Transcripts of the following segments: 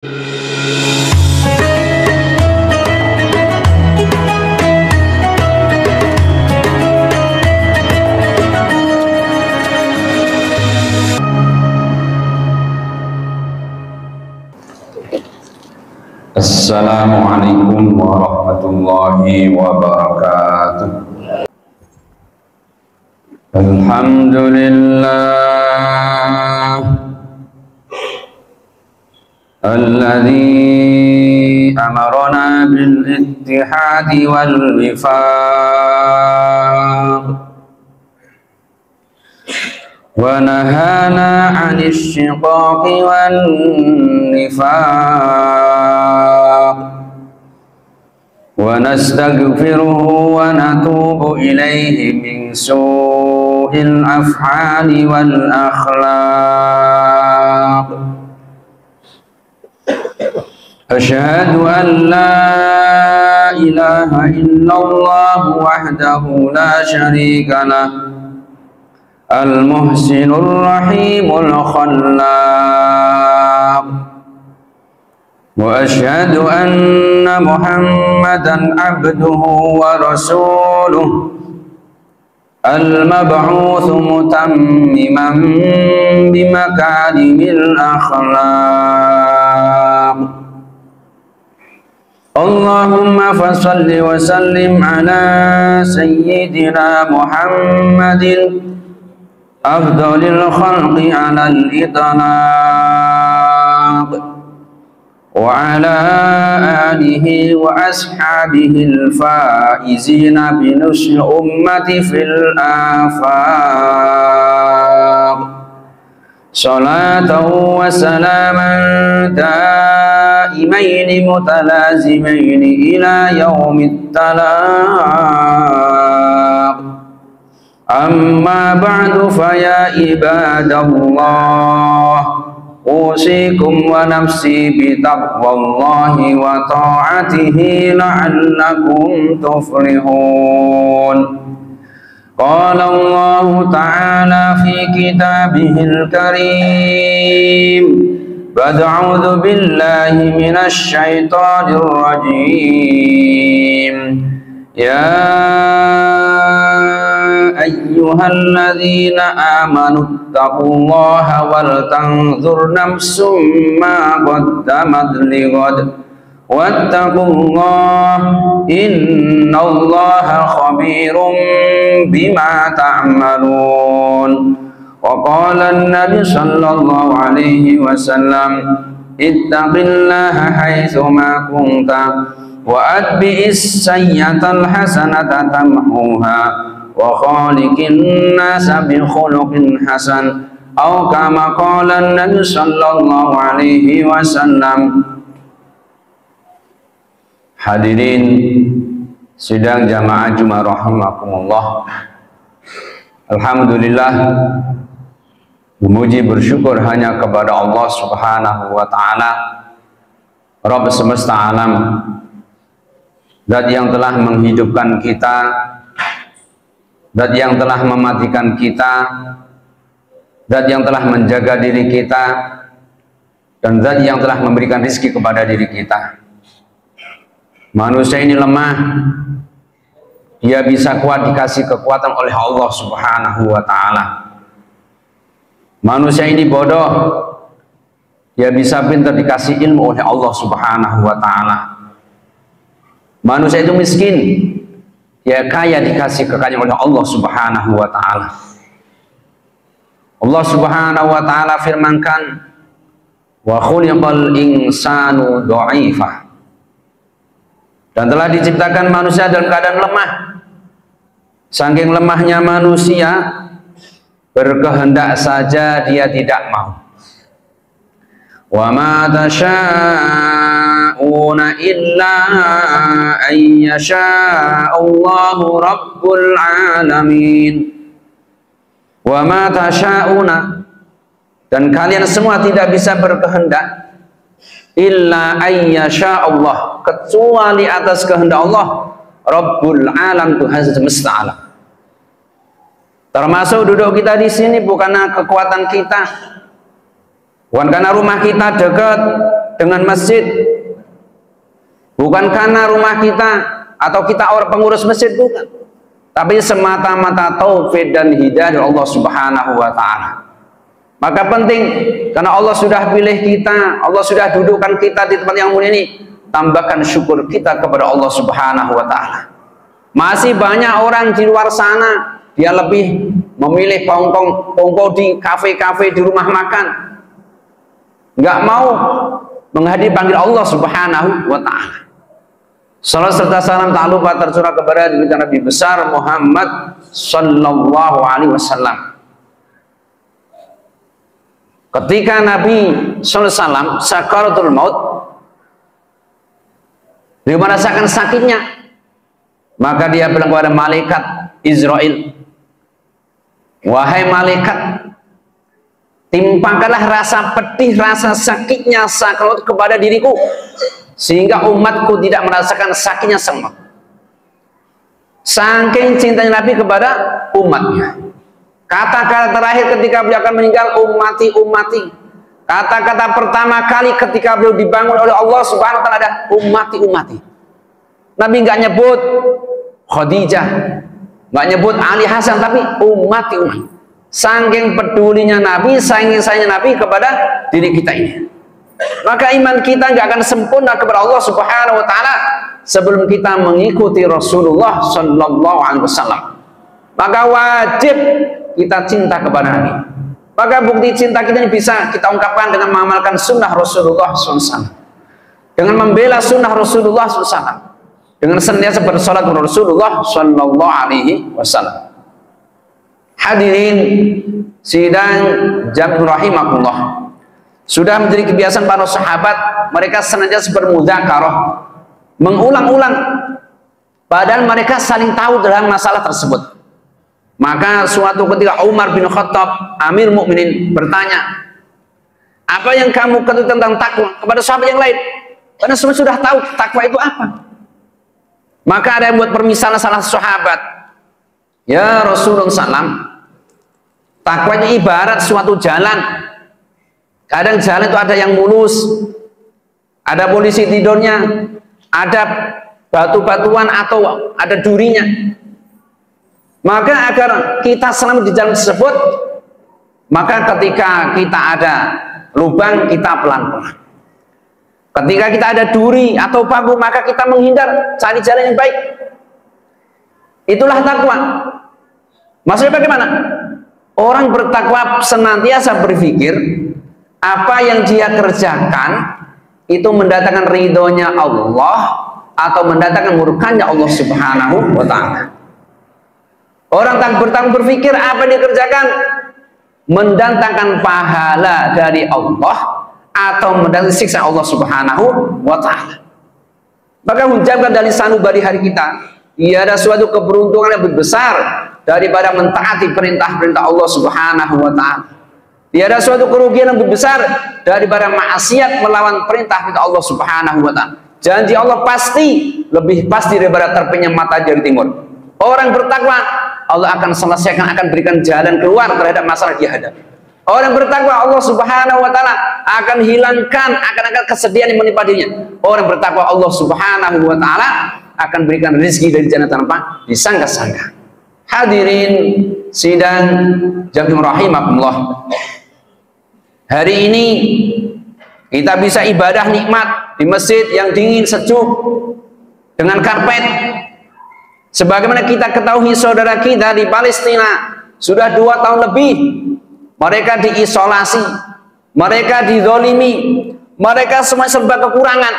Assalamualaikum warahmatullahi wabarakatuh. Alhamdulillah alladzi amarna bil ittihadi wal wifaq wa nahana 'anil shiqaqi wan nifaq wa nastaghfiruhu wa natubu ilaihi min su'il af'ali wal akhlaq. Asyhadu an la ilaha illallah wahdahu la syarika lah al-muhsinur rahimul khallaq. Wa asyhadu anna Muhammadan abduhu wa rasuluh al-mab'utsu mutammiman bimakarimil akhlaq. Allahumma fassalli wa sallim ala sayyidina Muhammadin afdalil khalqi alal itlaq wa ala alihi wa ashabihil faizina binusri ummati fil afaq. Salatan wa salaman daimaini mutalazimaini ila yaumit talaq. Amma ba'du faya ibadallah, usikum wa nafsi bitaqwallahi wa ta'atihi la'allakum tuflihun. Qala Allah ta'ala fi kitabihil karim, ba'da'udhu billahi minasy syaithanir rajim. Ya ayyuhalladzina amanu taqullaha wal tanzur nafsum ma qaddamat lighad wattaqullaha innallaha khabirum bima ta'malun. Wa qala an-nabi sallallahu alaihi wasallam ittaqillaha haitsu ma kunta wa atbi'is sayyi'atal hasanata tamhuha wa khaliqin nasa bi khuluqin hasan aw kama qala an-nabi sallallahu alaihi wasallam. Hadirin sidang jamaah Jumat rahimakumullah. Alhamdulillah, memuji bersyukur hanya kepada Allah Subhanahu wa taala, Rabb semesta alam, Zat yang telah menghidupkan kita, Zat yang telah mematikan kita, Zat yang telah menjaga diri kita, dan Zat yang telah memberikan rezeki kepada diri kita. Manusia ini lemah, dia bisa kuat dikasih kekuatan oleh Allah Subhanahu wa ta'ala. Manusia ini bodoh, dia bisa pintar dikasih ilmu oleh Allah Subhanahu wa ta'ala. Manusia itu miskin, dia kaya dikasih kekayaan oleh Allah Subhanahu wa ta'ala. Allah Subhanahu wa ta'ala firmankan, wa khuliqal insanu dha'ifa, dan telah diciptakan manusia dalam keadaan lemah. Saking lemahnya manusia, berkehendak saja dia tidak mau. Wa ma tasha'una illa an yasha Allahu rabbul alamin. Wa ma tasha'una, dan kalian semua tidak bisa berkehendak illa ayyasha Allah, kecuali atas kehendak Allah, Rabbul alam, Tuhan semesta alam. Termasuk duduk kita di sini bukan karena kekuatan kita, bukan karena rumah kita dekat, dengan masjid, bukan karena rumah kita atau kita orang pengurus masjid, bukan, tapi semata-mata taufik dan hidayah dari Allah Subhanahu wa Ta'ala. Maka penting, karena Allah sudah pilih kita, Allah sudah dudukkan kita di tempat yang mulia ini, tambahkan syukur kita kepada Allah Subhanahu wa Ta'ala. Masih banyak orang di luar sana, dia lebih memilih kongko di kafe-kafe, di rumah makan, nggak mau menghadiri panggil Allah Subhanahu wa Ta'ala. Salam serta salam tak lupa tercurah kepada Nabi besar Muhammad sallallahu alaihi wasallam. Ketika Nabi sallallahu alaihi wasallam sakaratul maut, dia merasakan sakitnya, maka dia bilang kepada malaikat Israel, wahai malaikat, timpakanlah rasa pedih, rasa sakitnya sakarat kepada diriku, sehingga umatku tidak merasakan sakitnya semua. Saking cintanya Nabi kepada umatnya. Kata-kata terakhir ketika beliau akan meninggal, ummati, ummati. Kata-kata pertama kali ketika beliau dibangun oleh Allah Subhanahu wa Ta'ala ada ummati, ummati. Nabi nggak nyebut Khadijah, nggak nyebut Ali Hasan, tapi ummati, ummati. Saking pedulinya Nabi, saking sayangnya Nabi kepada diri kita ini. Maka iman kita nggak akan sempurna kepada Allah Subhanahu wa Ta'ala sebelum kita mengikuti Rasulullah Sallallahu Alaihi Wasallam. Maka wajib kita cinta kepada Nabi. Maka bukti cinta kita ini bisa kita ungkapkan dengan mengamalkan sunnah Rasulullah SAW, dengan membela sunnah Rasulullah SAW, dengan senantiasa bersolat kepada Rasulullah Sallallahu Alaihi Wasallam. Hadirin sidang jamaah rahimakumullah, sudah menjadi kebiasaan para sahabat, mereka senantiasa bermudzakarah, mengulang-ulang, padahal mereka saling tahu dalam masalah tersebut. Maka suatu ketika Umar bin Khattab, Amir Mukminin, bertanya, apa yang kamu ketahui tentang takwa kepada sahabat yang lain? Karena semua sudah tahu takwa itu apa. Maka ada yang buat permisalan salah sahabat, ya Rasulullah SAW, takwa itu ibarat suatu jalan. Kadang jalan itu ada yang mulus, ada polisi tidurnya, ada batu-batuan atau ada durinya. Maka agar kita selamat di jalan tersebut, maka ketika kita ada lubang, kita pelan-pelan. Ketika kita ada duri atau paku, maka kita menghindar, cari jalan yang baik. Itulah takwa. Maksudnya bagaimana? Orang bertakwa senantiasa berpikir apa yang dia kerjakan itu mendatangkan ridhonya Allah atau mendatangkan murkanya Allah Subhanahu wa Ta'ala. Orang tak berpikir apa yang dikerjakan mendatangkan pahala dari Allah atau mendatangkan siksa Allah Subhanahu wa Ta'ala. Maka ucapkan dari sanubari hari kita, tiada suatu keberuntungan yang lebih besar daripada mentaati perintah-perintah Allah Subhanahu wa Ta'ala. Tiada suatu kerugian yang lebih besar daripada maksiat melawan perintah-perintah Allah Subhanahu wa Ta'ala. Janji Allah pasti lebih pasti daripada terpejamnya mata dari timur. Orang bertakwa, Allah akan selesaikan, akan berikan jalan keluar terhadap masalah dia hadapi. Orang bertakwa, Allah Subhanahu wa Ta'ala akan hilangkan, akan kesedihan yang menimpa dirinya. Orang bertakwa, Allah Subhanahu wa Ta'ala akan berikan rezeki dari jalan tanpa disangka-sangka. Hadirin sidang jamaah rahimakumullah, hari ini kita bisa ibadah nikmat di masjid yang dingin sejuk dengan karpet. Sebagaimana kita ketahui saudara kita di Palestina sudah 2 tahun lebih mereka diisolasi, mereka dizolimi, mereka semua serba kekurangan.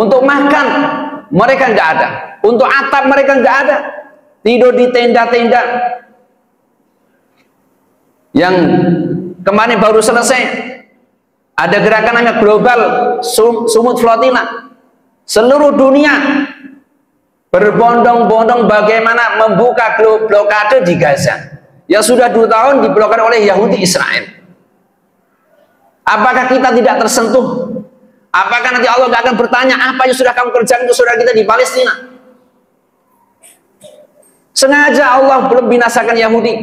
Untuk makan mereka nggak ada, untuk atap mereka nggak ada, tidur di tenda-tenda. Yang kemarin baru selesai ada gerakan namanya global sumut flotilla, seluruh dunia berbondong-bondong bagaimana membuka blokade di Gaza yang sudah 2 tahun diblokade oleh Yahudi Israel. Apakah kita tidak tersentuh? Apakah nanti Allah akan bertanya apa yang sudah kamu kerjakan untuk saudara kita di Palestina? Sengaja Allah belum binasakan Yahudi,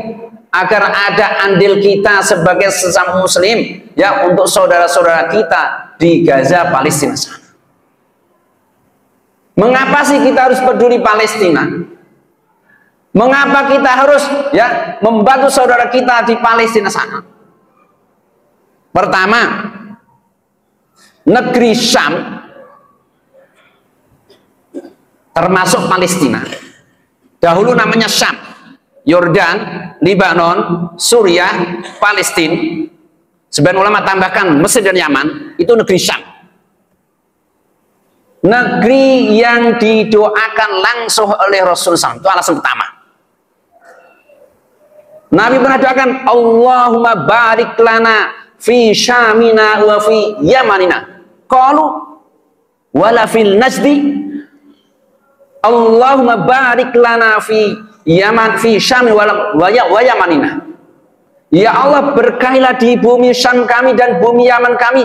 agar ada andil kita sebagai sesama muslim ya untuk saudara-saudara kita di Gaza, Palestina sana. Mengapa sih kita harus peduli Palestina? Mengapa kita harus ya membantu saudara kita di Palestina sana? Pertama, negeri Syam termasuk Palestina. Dahulu namanya Syam, Yordan, Lebanon, Suriah, Palestina. Sebagian ulama tambahkan Mesir dan Yaman, itu negeri Syam. Negeri yang didoakan langsung oleh Rasul SAW. Itu alasan pertama. Nabi pernah doakan, Allahumma barik lana fi Syamina wa fi Yamanina. Qalu wala fil Najdi. Allahumma barik lana fi Yaman fi Syam wa Yamanina. Ya Allah, berkahilah di bumi Syam kami dan bumi Yaman kami.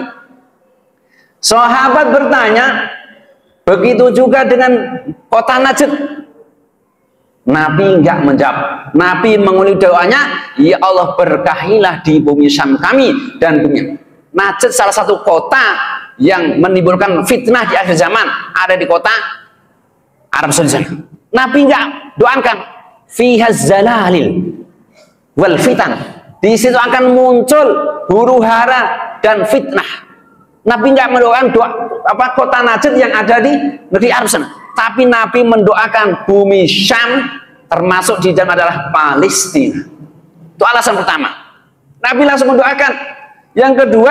Sahabat bertanya, begitu juga dengan kota Najd. Nabi enggak menjawab. Nabi mengulangi doanya, ya Allah, berkahilah di bumi Syam kami dan bumi Najd. Salah satu kota yang menimbulkan fitnah di akhir zaman ada di kota Arab Saudi. Nabi enggak doakan fiha zalalil wal fitan. Di situ akan muncul huru hara dan fitnah. Nabi enggak mendoakan kota Najd yang ada di negeri Arab sana. Tapi Nabi mendoakan bumi Syam, termasuk di dalam adalah Palestina. Itu alasan pertama. Nabi langsung mendoakan. Yang kedua,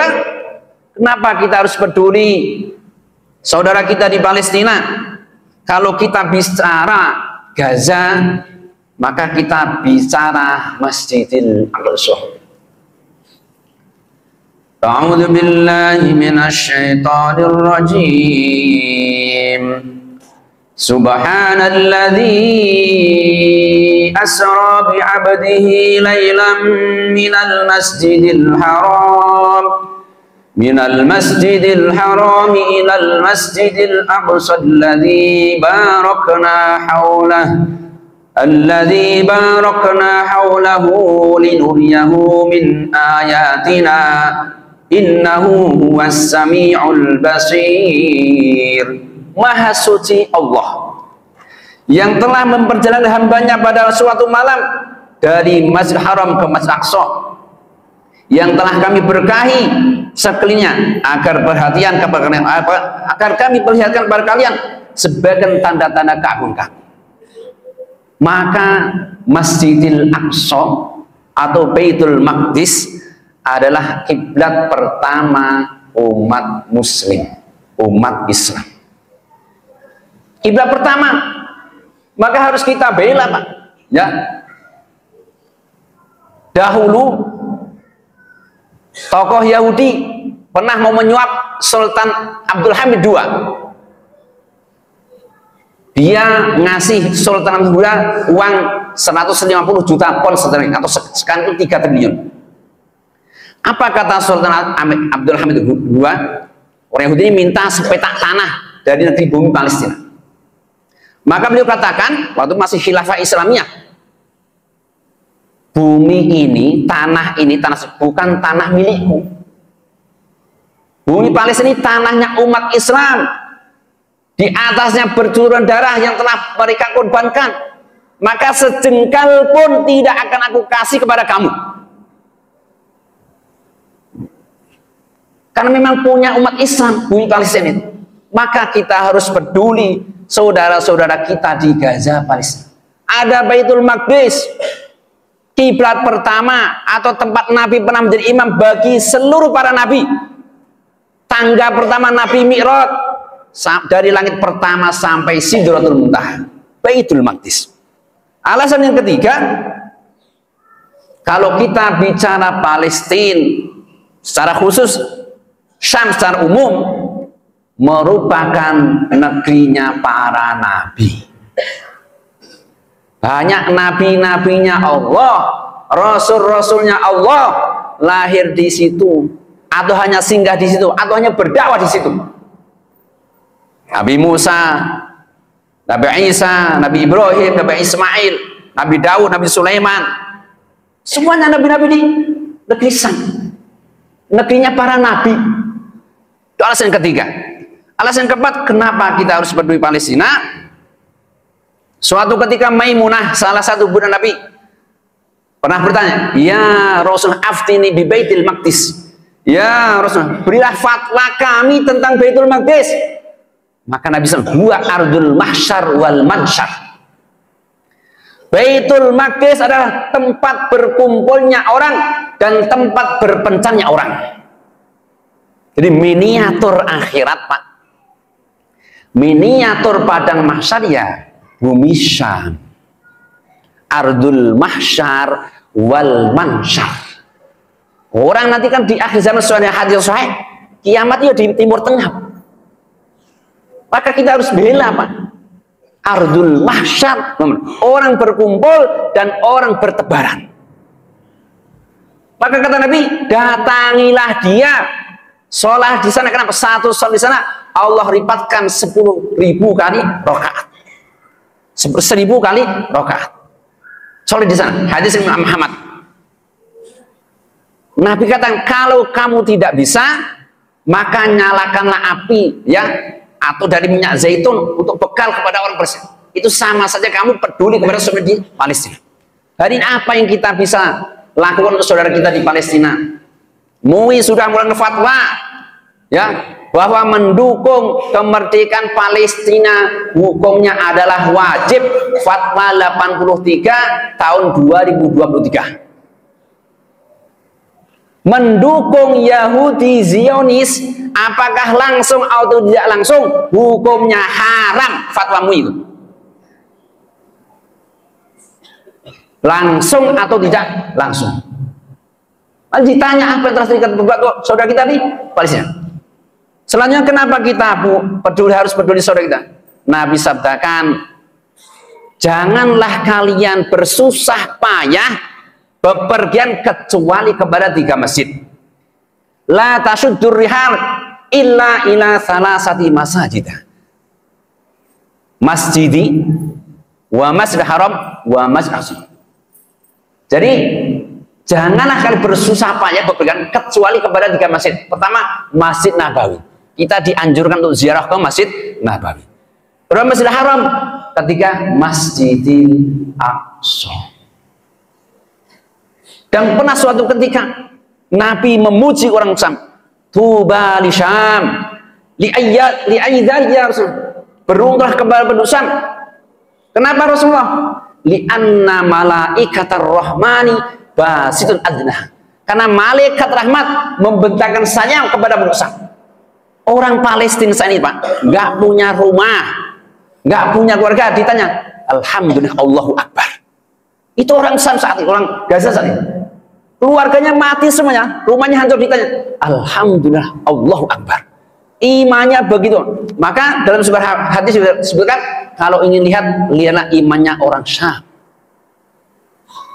kenapa kita harus peduli saudara kita di Palestina? Kalau kita bicara Gaza, maka kita bicara Masjidil Aqsa. A'udzu billahi minasy syaithanir rajim. Subhanalladzi asra bi 'abdihi lailan minal masjidil haram من المسجد الحرام إلى المسجد الأقصى الذي باركنا حوله لنريه من آياتنا إنه هو السميع البصير. Maha suci Allah yang telah memperjalankan hambanya pada suatu malam dari Masjid Haram ke Masjid Aqsa, yang telah kami berkahi sekelilingnya agar kami perlihatkan kepada kalian sebagian tanda-tanda keagungan kami. Maka Masjidil Aqsa atau Baitul Maqdis adalah kiblat pertama umat muslim, umat Islam. Kiblat pertama, maka harus kita bela, Pak. Ya. Dahulu tokoh Yahudi pernah mau menyuap Sultan Abdul Hamid II. Dia ngasih Sultan Abdul Hamid II uang 150 juta pound sterling atau sekarang itu 3 triliun. Apa kata Sultan Abdul Hamid II? Orang Yahudi ini minta sepetak tanah dari negeri bumi Palestina. Maka beliau katakan, waktu masih khilafah Islamiyah, bumi ini, tanah ini, bukan tanah milikku. Bumi Palestina ini tanahnya umat Islam. Di atasnya berculuran darah yang telah mereka korbankan. Maka sejengkal pun tidak akan aku kasih kepada kamu. Karena memang punya umat Islam bumi Palestina itu. Maka kita harus peduli saudara-saudara kita di Gaza, Palestina. Ada Baitul Maqdis, kiblat pertama atau tempat Nabi pernah menjadi imam bagi seluruh para nabi. Tangga pertama Nabi Mi'raj dari langit pertama sampai Sidratul Muntaha, Baitul Maqdis. Alasan yang ketiga, kalau kita bicara Palestina secara khusus, Syam secara umum merupakan negerinya para nabi. Banyak nabi-nabinya Allah, rasul-rasulnya Allah lahir di situ, atau hanya singgah di situ, atau hanya berdakwah di situ. Nabi Musa, Nabi Isa, Nabi Ibrahim, Nabi Ismail, Nabi Daud, Nabi Sulaiman, Semuanya nabi-nabi di negeri Sam, negerinya para nabi. Itu alasan yang ketiga. Alasan yang keempat, kenapa kita harus peduli Palestina? Suatu ketika Maimunah, salah satu bunda Nabi, pernah bertanya, ya Rasul aftini bi Baitil Maqdis. Ya Rasul, berilah fatwa kami tentang Baitul Maqdis. Maka Nabi SAW, huwa ardul mahsyar wal mansyar. Baitul Maqdis adalah tempat berkumpulnya orang dan tempat berpencarnya orang. Jadi miniatur akhirat, Pak. Miniatur padang mahsyar ya bumi Syam. Ardul mahsyar wal mansyar. Orang nanti kan di akhir zaman sesuai dengan hadis sahih, kiamat ya di timur tengah. Maka kita harus bela, Pak. Ardul mahsyar, orang berkumpul dan orang bertebaran. Maka kata Nabi, datangilah dia, sholat di sana. Kenapa? Satu sholat di sana Allah lipatkan 10.000 kali rakaat. 1000 kali rakaat. Sholat di sana. Hadis Imam Muhammad. Nabi katakan, kalau kamu tidak bisa, maka nyalakanlah api, ya, atau dari minyak zaitun untuk bekal kepada orang Palestina. Itu sama saja kamu peduli kepada saudara di Palestina. Hari ini apa yang kita bisa lakukan untuk saudara kita di Palestina? MUI sudah mulai fatwa, ya, bahwa mendukung kemerdekaan Palestina hukumnya adalah wajib. Fatwa 83 tahun 2023. Mendukung Yahudi Zionis, apakah langsung atau tidak langsung, hukumnya haram. Fatwa MUI itu langsung atau tidak langsung. Lalu ditanya apa yang telah terjadi buat saudara kita di Palestina. Selanjutnya, kenapa kita harus peduli saudara kita? Nabi sabdakan, janganlah kalian bersusah payah bepergian kecuali kepada 3 masjid. La tasuddur rihal illa ila salasati masajid. Masjidi wa Masjidil Haram wa Masjid Aqsa. Jadi janganlah kalian bersusah payah bepergian kecuali kepada 3 masjid. Pertama, Masjid Nabawi. Kita dianjurkan untuk ziarah ke Masjid Nabawi. Kedua, Masjidil Haram. Ketiga, Masjidil Aqsa. Dan pernah suatu ketika Nabi memuji orang Syam. Tuba li Syam li ayyadha ya Rasul. Beruntunglah kepada penduduk Syam. Kenapa Rasulullah? Li anna malaikatar rahmani basitun adnah. Karena malaikat rahmat membentangkan sayap kepada penduduk Syam. Orang Palestina saat ini, Pak, nggak punya rumah, nggak punya keluarga, ditanya, alhamdulillah Allahu Akbar. Itu orang Syam saat ini, orang Gaza saat ini. Keluarganya mati semuanya, rumahnya hancur, ditanya, alhamdulillah Allahu Akbar. Imannya begitu. Maka dalam sebuah hadis disebutkan, kalau ingin lihatlah imannya orang Syam.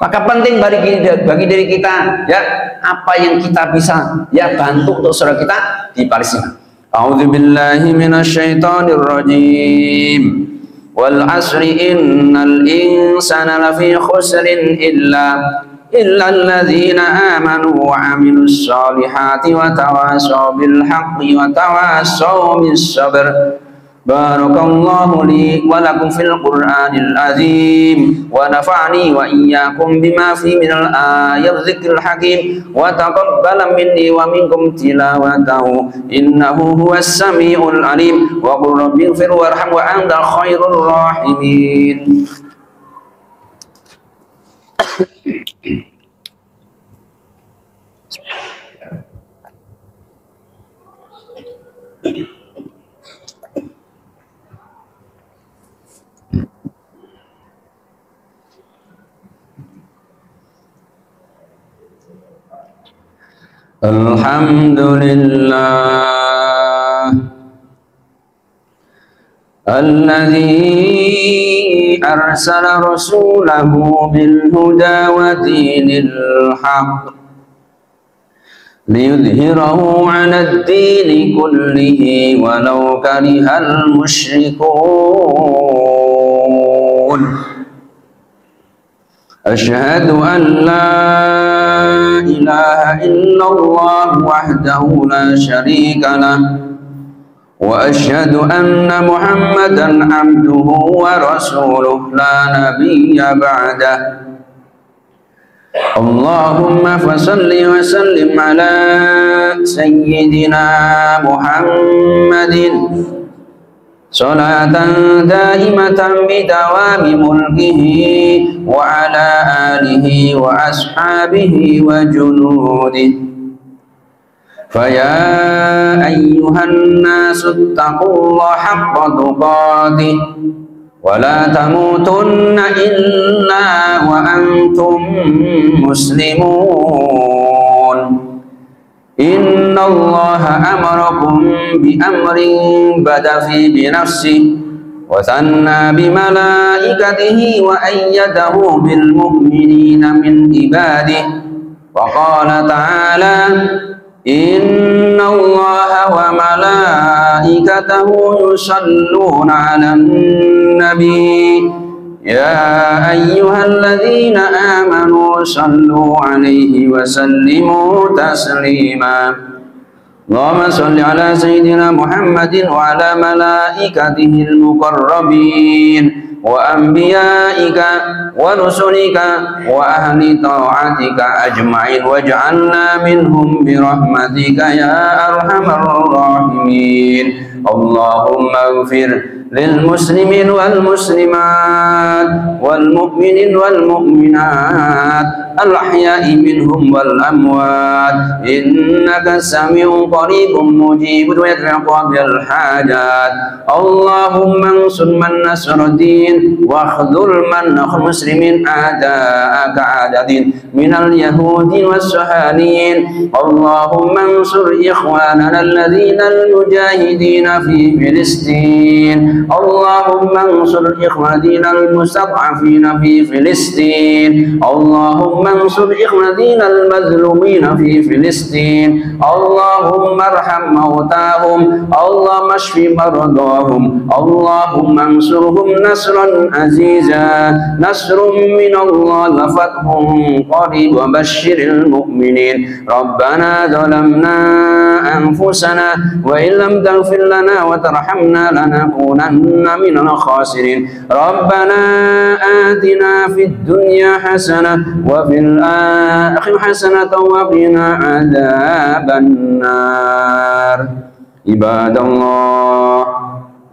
Maka penting bagi diri kita, ya, apa yang kita bisa, ya, bantu untuk saudara kita di Palestina. A'udzubillahi minasyaitonir rajim. Wal asri innal insana lafi khusrin illa alladzina amanu wa amilus solihati wa tawasaw bil haqqi wa tawasaw bis sabr. Barakallahu li wa lakum fil Qur'anil azim wa nafa'ani wa iyyakum bima fi minal ayatil dzikril hakim wa taqabbala minni wa minkum tilawatahu innahu huwas samiul alim wa qul rabbighfir warham wa antal khairur rahimin. Alhamdulillah alladzi arsala rasulahu bil huda wa dinil haqq liyudhhirahu 'ala ad-dini kullihi walau karihal musyrikun. أشهد أن لا إله إلا الله وحده لا شريك له وأشهد أن محمدا عبده ورسوله لا نبي بعده اللهم فصل وسلم على سيدنا محمد صلاة دائمة بدوام ملكه وعلى آله وأصحابه وجنوده فيا أيها الناس اتقوا الله حق تقاته ولا تموتن إلا وأنتم مسلمون إن الله أمركم بأمر بدأ فيه بنفسه وثنى بملائكته وأيده بالمؤمنين من عباده وقال تعالى إن الله وملائكته يصلون على النبي يا أيها الذين آمنوا صلوا عليه وسلموا تسليما اللهم صل على سيدنا محمد وعلى ملائكته المقربين وأنبيائك ورسلك وأهل طاعتك أجمعين واجعلنا منهم برحمتك يا أرحم الراحمين اللهم اغفر للمسلمين والمسلمات والمؤمنين والمؤمنات الأحياء منهم والأموات إنك سميع قريب مجيب ويدفع بالحاجات اللهم انصر من نصر الدين واخذل من نصر المسلمين أعداءك أعداء من اليهود والصهاينة اللهم انصر إخواننا الذين المجاهدين في فلسطين اللهم انصر إخواننا المستضعفين في فلسطين اللهم انصر إخواننا المظلومين في فلسطين اللهم ارحم موتاهم اللهم اشف مرضاهم اللهم انصرهم نصرا عزيزا نصر من الله وفتح قريب وبشر المؤمنين ربنا ظلمنا أنفسنا وإن لم تغفر لنا وترحمنا لنكونن من الخاسرين ربنا آتنا في الدنيا حسنة وفي الآخرة حسنة وقنا عذاب النار عباد الله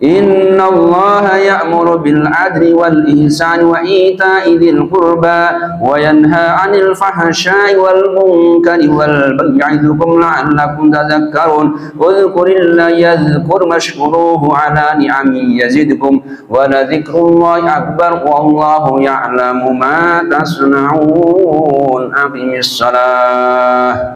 إن الله يأمر بالعدل والإحسان وإيتاء ذي القربى وينهى عن الفحشاء والمنكر والبغي يعظكم لعلكم تذكرون اذكروا الله يذكر واشكروه على نعمه يزدكم ولذكر الله أكبر والله يعلم ما تصنعون أقم الصلاة